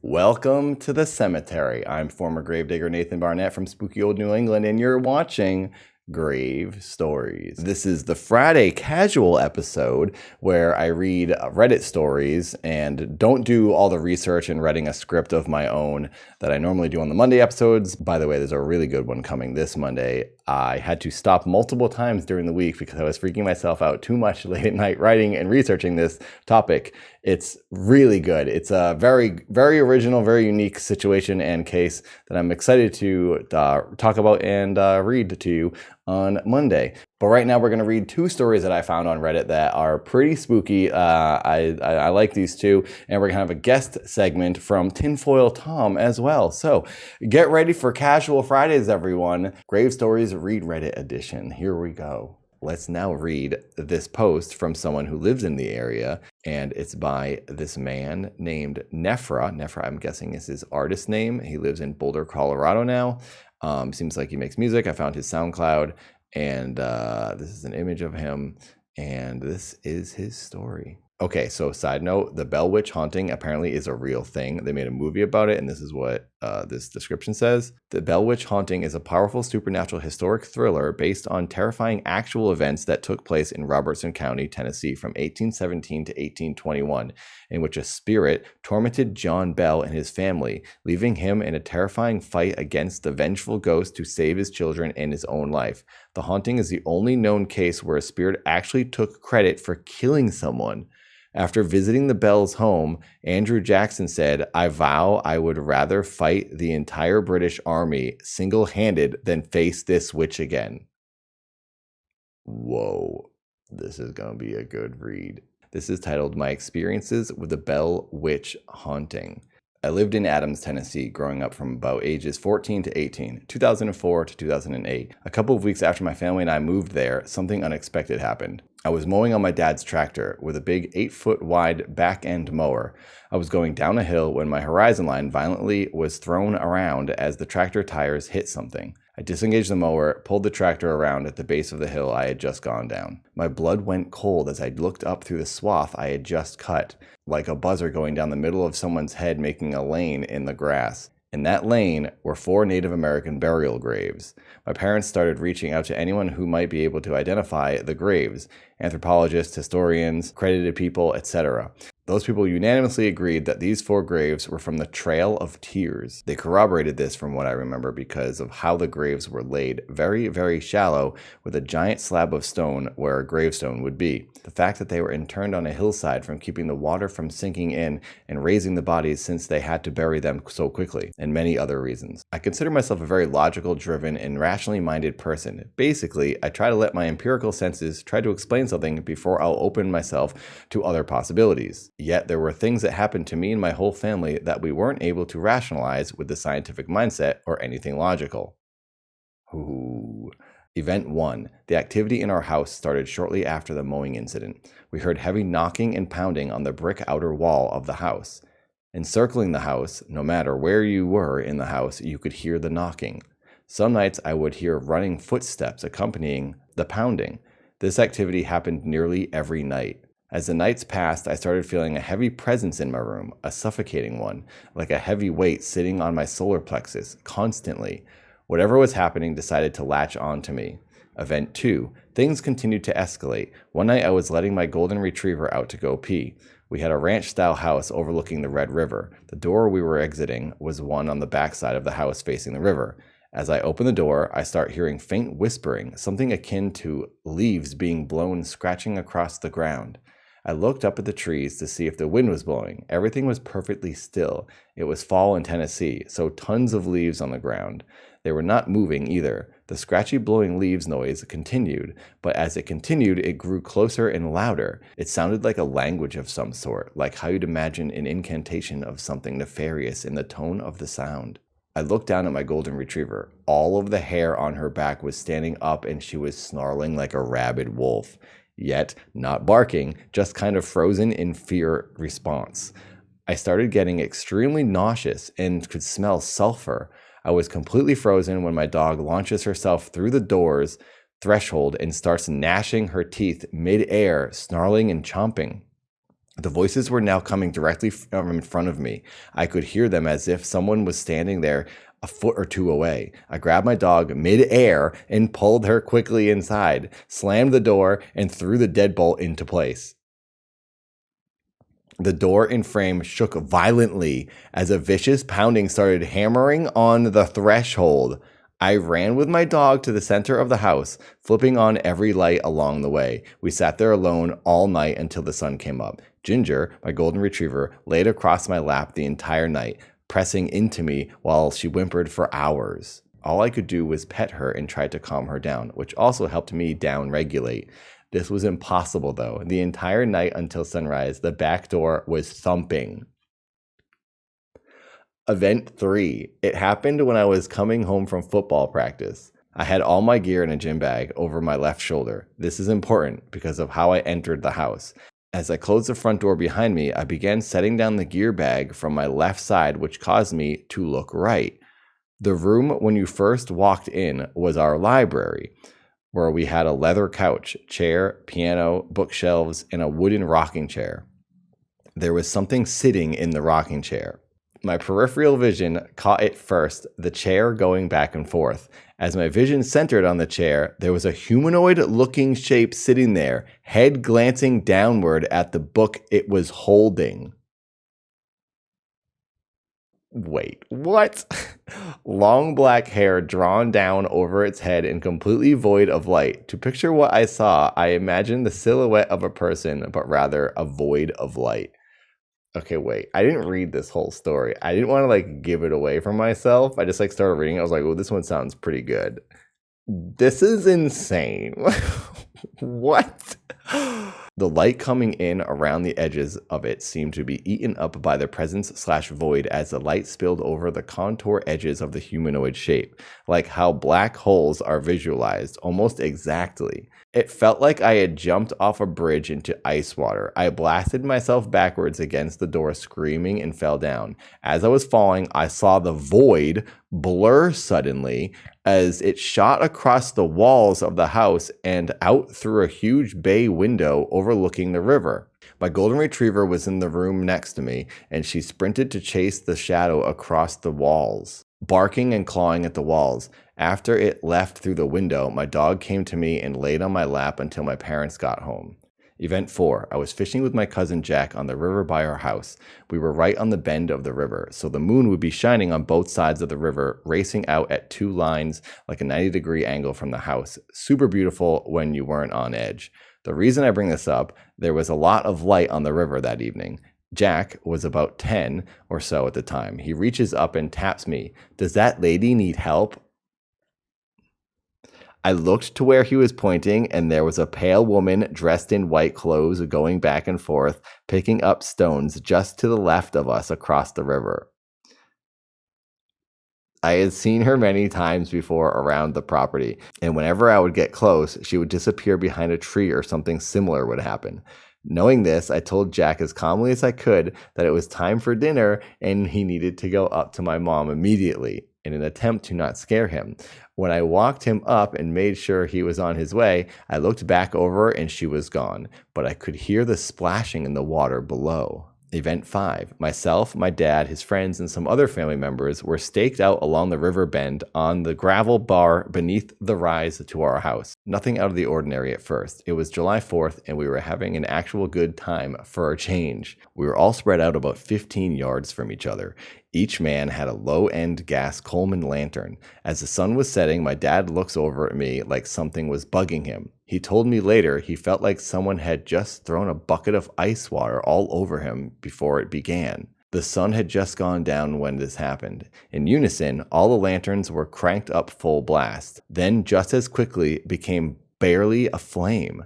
Welcome to the cemetery. I'm former gravedigger Nathan Barnatt from spooky old New England, and you're watching Grave Stories. This is the Friday casual episode where I read Reddit stories and don't do all the research and writing a script of my own that I normally do on the Monday episodes. By the way, there's a really good one coming this Monday. I had to stop multiple times during the week because I was freaking myself out too much late at night writing and researching this topic. It's really good. It's a very, very original, very unique situation and case that I'm excited to talk about and read to you on Monday. But right now we're going to read two stories that I found on Reddit that are pretty spooky. I like these two, and we're going to have a guest segment from Tinfoil Tom as well. So get ready for Casual Fridays, everyone. Grave Stories Read Reddit edition. Here we go. Let's now read this post from someone who lives in the area, and it's by this man named Nephra. Nephra, I'm guessing, is his artist name. He lives in Boulder, Colorado now. Seems like he makes music. I found his SoundCloud, and this is an image of him, and this is his story. Okay, so side note, the Bell Witch haunting apparently is a real thing. They made a movie about it, and this is what this description says. The Bell Witch haunting is a powerful supernatural historic thriller based on terrifying actual events that took place in Robertson County, Tennessee from 1817 to 1821, in which a spirit tormented John Bell and his family, leaving him in a terrifying fight against the vengeful ghost to save his children and his own life. The haunting is the only known case where a spirit actually took credit for killing someone. After visiting the Bells' home, Andrew Jackson said, "I vow I would rather fight the entire British army single-handed than face this witch again." Whoa, this is going to be a good read. This is titled My Experiences with the Bell Witch Haunting. I lived in Adams, Tennessee, growing up from about ages 14 to 18, 2004 to 2008. A couple of weeks after my family and I moved there, something unexpected happened. I was mowing on my dad's tractor with a big 8-foot wide back-end mower. I was going down a hill when my horizon line violently was thrown around as the tractor tires hit something. I disengaged the mower, pulled the tractor around at the base of the hill I had just gone down. My blood went cold as I looked up through the swath I had just cut, like a buzzer going down the middle of someone's head making a lane in the grass. In that lane were 4 Native American burial graves. My parents started reaching out to anyone who might be able to identify the graves, anthropologists, historians, credited people, etc. Those people unanimously agreed that these 4 graves were from the Trail of Tears. They corroborated this from what I remember because of how the graves were laid very, very shallow with a giant slab of stone where a gravestone would be. The fact that they were interned on a hillside from keeping the water from sinking in and raising the bodies since they had to bury them so quickly, and many other reasons. I consider myself a very logical, driven, and rationally minded person. Basically, I try to let my empirical senses try to explain something before I'll open myself to other possibilities. Yet there were things that happened to me and my whole family that we weren't able to rationalize with the scientific mindset or anything logical. Ooh. Event 1. The activity in our house started shortly after the mowing incident. We heard heavy knocking and pounding on the brick outer wall of the house. Encircling the house, no matter where you were in the house, you could hear the knocking. Some nights I would hear running footsteps accompanying the pounding. This activity happened nearly every night. As the nights passed, I started feeling a heavy presence in my room, a suffocating one, like a heavy weight sitting on my solar plexus, constantly. Whatever was happening decided to latch on to me. Event 2. Things continued to escalate. One night I was letting my golden retriever out to go pee. We had a ranch-style house overlooking the Red River. The door we were exiting was one on the backside of the house facing the river. As I open the door, I start hearing faint whispering, something akin to leaves being blown scratching across the ground. I looked up at the trees to see if the wind was blowing. Everything was perfectly still. It was fall in Tennessee, so tons of leaves on the ground. They were not moving either. The scratchy blowing leaves noise continued, but as it continued, it grew closer and louder. It sounded like a language of some sort, like how you'd imagine an incantation of something nefarious in the tone of the sound. I looked down at my golden retriever. All of the hair on her back was standing up and she was snarling like a rabid wolf. Yet not barking, just kind of frozen in fear response. I started getting extremely nauseous and could smell sulfur. I was completely frozen when my dog launches herself through the door's threshold and starts gnashing her teeth mid-air, snarling and chomping. The voices were now coming directly from in front of me. I could hear them as if someone was standing there a foot or two away. I grabbed my dog mid-air and pulled her quickly inside, slammed the door, and threw the deadbolt into place. The door and frame shook violently as a vicious pounding started hammering on the threshold. I ran with my dog to the center of the house, flipping on every light along the way. We sat there alone all night until the sun came up. Ginger, my golden retriever, laid across my lap the entire night, pressing into me while she whimpered for hours. All I could do was pet her and try to calm her down, which also helped me down regulate. This was impossible, though. The entire night until sunrise, the back door was thumping. Event 3. It happened when I was coming home from football practice. I had all my gear in a gym bag over my left shoulder. This is important because of how I entered the house. As I closed the front door behind me, I began setting down the gear bag from my left side, which caused me to look right. The room when you first walked in was our library, where we had a leather couch, chair, piano, bookshelves, and a wooden rocking chair. There was something sitting in the rocking chair. My peripheral vision caught it first, the chair going back and forth. As my vision centered on the chair, there was a humanoid-looking shape sitting there, head glancing downward at the book it was holding. Wait, what? Long black hair drawn down over its head and completely void of light. To picture what I saw, I imagined the silhouette of a person, but rather a void of light. Okay, wait. I didn't read this whole story. I didn't want to give it away from myself. I just started reading. I was like, oh, this one sounds pretty good. This is insane. What? The light coming in around the edges of it seemed to be eaten up by the presence/void as the light spilled over the contour edges of the humanoid shape, like how black holes are visualized almost exactly. It felt like I had jumped off a bridge into ice water. I blasted myself backwards against the door, screaming, and fell down. As I was falling, I saw the void blur suddenly as it shot across the walls of the house and out through a huge bay window overlooking the river. My golden retriever was in the room next to me, and she sprinted to chase the shadow across the walls, barking and clawing at the walls. After it left through the window, my dog came to me and laid on my lap until my parents got home. Event 4. I was fishing with my cousin Jack on the river by our house. We were right on the bend of the river, so the moon would be shining on both sides of the river, racing out at two lines like a 90-degree angle from the house. Super beautiful when you weren't on edge. The reason I bring this up, there was a lot of light on the river that evening. Jack was about 10 or so at the time. He reaches up and taps me. "Does that lady need help?" I looked to where he was pointing, and there was a pale woman dressed in white clothes going back and forth, picking up stones just to the left of us across the river. I had seen her many times before around the property, and whenever I would get close, she would disappear behind a tree or something similar would happen. Knowing this, I told Jack as calmly as I could that it was time for dinner and he needed to go up to my mom immediately in an attempt to not scare him. When I walked him up and made sure he was on his way, I looked back over and she was gone, but I could hear the splashing in the water below. Event 5. Myself, my dad, his friends, and some other family members were staked out along the river bend on the gravel bar beneath the rise to our house. Nothing out of the ordinary at first. It was July 4th, and we were having an actual good time for a change. We were all spread out about 15 yards from each other. Each man had a low-end gas Coleman lantern. As the sun was setting, my dad looks over at me like something was bugging him. He told me later he felt like someone had just thrown a bucket of ice water all over him before it began. The sun had just gone down when this happened. In unison, all the lanterns were cranked up full blast. Then, just as quickly, became barely a flame.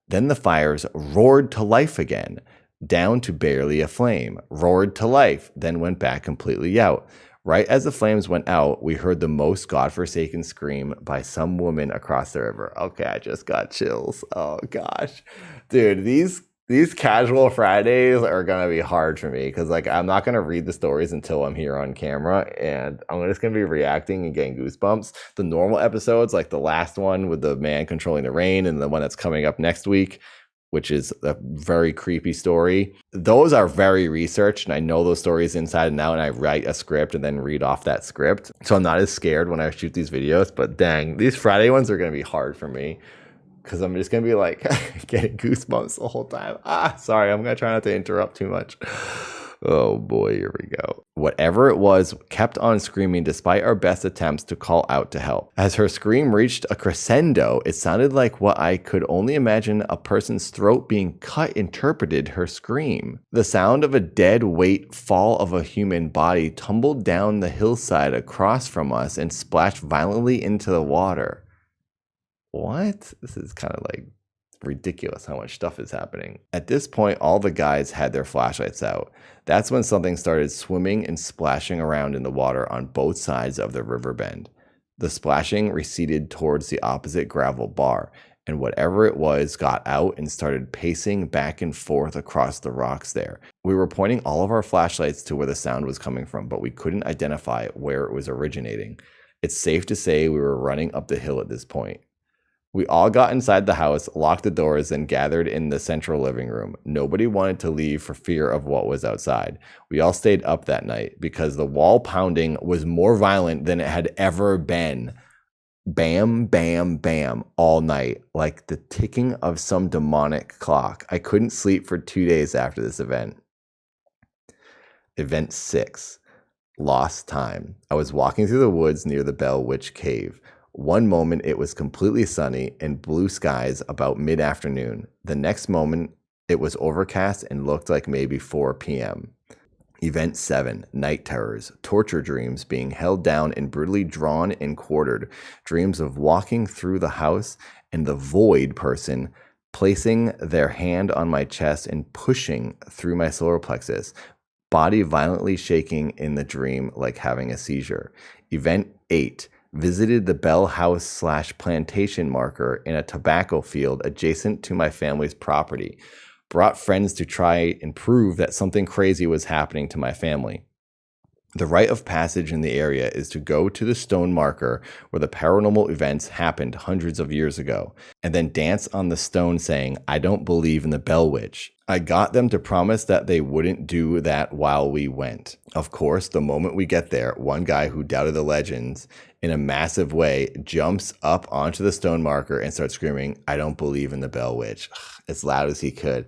Then the fires roared to life again. Down to barely a flame, roared to life, then went back completely out. Right as the flames went out, we heard the most godforsaken scream by some woman across the river. Okay, I just got chills. Oh gosh. Dude, these casual Fridays are gonna be hard for me because I'm not gonna read the stories until I'm here on camera, and I'm just gonna be reacting and getting goosebumps. The normal episodes, like the last one with the man controlling the rain and the one that's coming up next week, which is a very creepy story. Those are very researched, and I know those stories inside and out, and I write a script and then read off that script. So I'm not as scared when I shoot these videos, but dang, these Friday ones are going to be hard for me because I'm just going to be like getting goosebumps the whole time. Sorry, I'm going to try not to interrupt too much. Oh boy, here we go. Whatever it was kept on screaming despite our best attempts to call out to help. As her scream reached a crescendo, it sounded like what I could only imagine a person's throat being cut interpreted her scream. The sound of a dead weight fall of a human body tumbled down the hillside across from us and splashed violently into the water. What? This is kind of like ridiculous how much stuff is happening. At this point, all the guys had their flashlights out. That's when something started swimming and splashing around in the water on both sides of the river bend. The splashing receded towards the opposite gravel bar, and whatever it was got out and started pacing back and forth across the rocks there. We were pointing all of our flashlights to where the sound was coming from, but we couldn't identify where it was originating. It's safe to say we were running up the hill at this point. We all got inside the house, locked the doors, and gathered in the central living room. Nobody wanted to leave for fear of what was outside. We all stayed up that night because the wall pounding was more violent than it had ever been. Bam, bam, bam, all night, like the ticking of some demonic clock. I couldn't sleep for 2 days after this event. Event 6. Lost time. I was walking through the woods near the Bell Witch Cave. One moment it was completely sunny and blue skies about mid-afternoon. The next moment it was overcast and looked like maybe 4 p.m. Event 7. Night terrors. Torture dreams being held down and brutally drawn and quartered. Dreams of walking through the house and the void person placing their hand on my chest and pushing through my solar plexus. Body violently shaking in the dream like having a seizure. Event 8. Visited the Bell House / plantation marker in a tobacco field adjacent to my family's property. Brought friends to try and prove that something crazy was happening to my family. The rite of passage in the area is to go to the stone marker where the paranormal events happened hundreds of years ago, and then dance on the stone saying, "I don't believe in the Bell Witch." I got them to promise that they wouldn't do that while we went. Of course, the moment we get there, one guy who doubted the legends in a massive way jumps up onto the stone marker and starts screaming, "I don't believe in the Bell Witch," as loud as he could.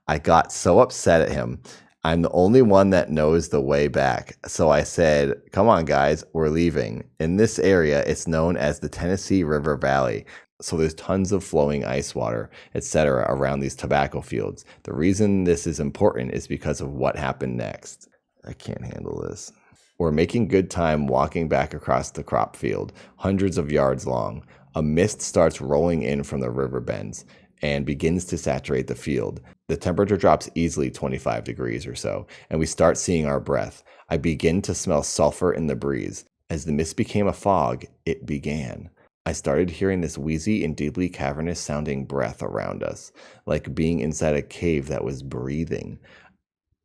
I got so upset at him. I'm the only one that knows the way back. So I said, "Come on, guys, we're leaving." In this area, it's known as the Tennessee River Valley. So there's tons of flowing ice water, etc. around these tobacco fields. The reason this is important is because of what happened next. I can't handle this. We're making good time walking back across the crop field, hundreds of yards long. A mist starts rolling in from the river bends and begins to saturate the field. The temperature drops easily 25 degrees or so, and we start seeing our breath. I begin to smell sulfur in the breeze. As the mist became a fog, it began. I started hearing this wheezy and deeply cavernous sounding breath around us, like being inside a cave that was breathing.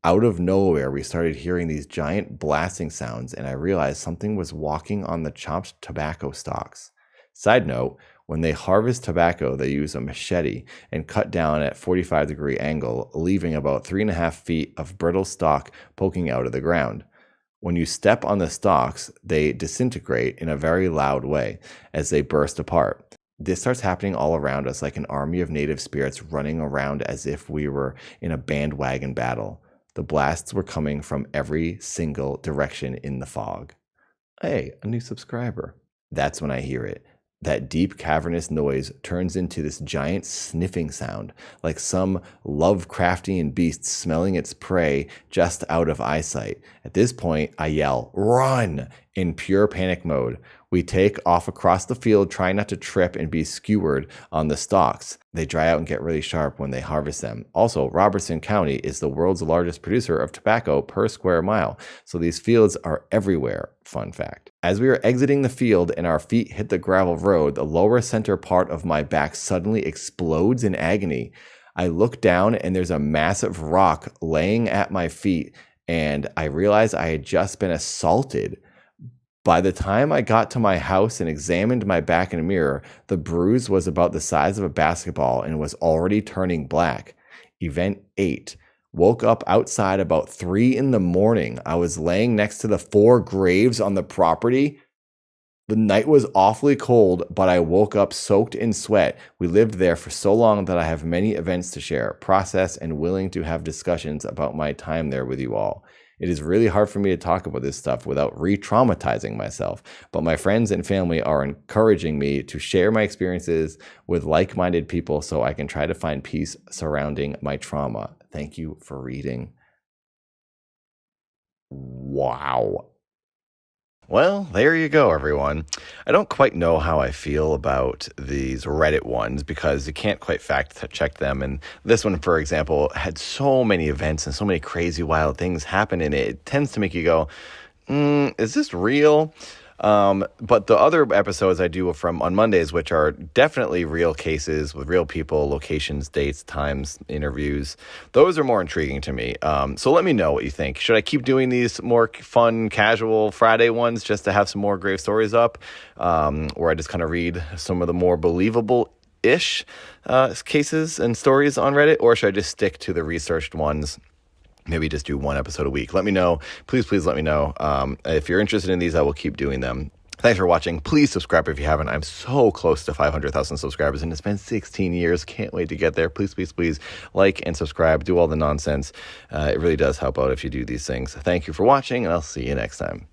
Out of nowhere, we started hearing these giant blasting sounds, and I realized something was walking on the chopped tobacco stalks. Side note, when they harvest tobacco, they use a machete and cut down at 45-degree angle, leaving about 3.5 feet of brittle stalk poking out of the ground. When you step on the stalks, they disintegrate in a very loud way as they burst apart. This starts happening all around us like an army of native spirits running around as if we were in a bandwagon battle. The blasts were coming from every single direction in the fog. Hey, a new subscriber. That's when I hear it. That deep cavernous noise turns into this giant sniffing sound, like some Lovecraftian beast smelling its prey just out of eyesight. At this point, I yell, "Run!" in pure panic mode. We take off across the field, trying not to trip and be skewered on the stalks. They dry out and get really sharp when they harvest them. Also, Robertson County is the world's largest producer of tobacco per square mile, so these fields are everywhere. Fun fact. As we are exiting the field and our feet hit the gravel road, the lower center part of my back suddenly explodes in agony. I look down and there's a massive rock laying at my feet, and I realize I had just been assaulted By the time I got to my house and examined my back in a mirror, the bruise was about the size of a basketball and was already turning black. Event 8. Woke up outside about 3 in the morning. I was laying next to the 4 graves on the property. The night was awfully cold, but I woke up soaked in sweat. We lived there for so long that I have many events to share, process, and willing to have discussions about my time there with you all. It is really hard for me to talk about this stuff without re-traumatizing myself, but my friends and family are encouraging me to share my experiences with like-minded people so I can try to find peace surrounding my trauma. Thank you for reading. Wow. Well, there you go, everyone. I don't quite know how I feel about these Reddit ones because you can't quite fact check them. And this one, for example, had so many events and so many crazy, wild things happen in it. It tends to make you go, is this real? But the other episodes I do from on Mondays, which are definitely real cases with real people, locations, dates, times, interviews, those are more intriguing to me. So let me know what you think. Should I keep doing these more fun, casual Friday ones just to have some more grave stories up? Where I just kind of read some of the more believable-ish cases and stories on Reddit? Or should I just stick to the researched ones? Maybe just do one episode a week. Let me know. Please let me know. If you're interested in these, I will keep doing them. Thanks for watching. Please subscribe if you haven't. I'm so close to 500,000 subscribers, and it's been 16 years. Can't wait to get there. Please like and subscribe. Do all the nonsense. It really does help out if you do these things. Thank you for watching, and I'll see you next time.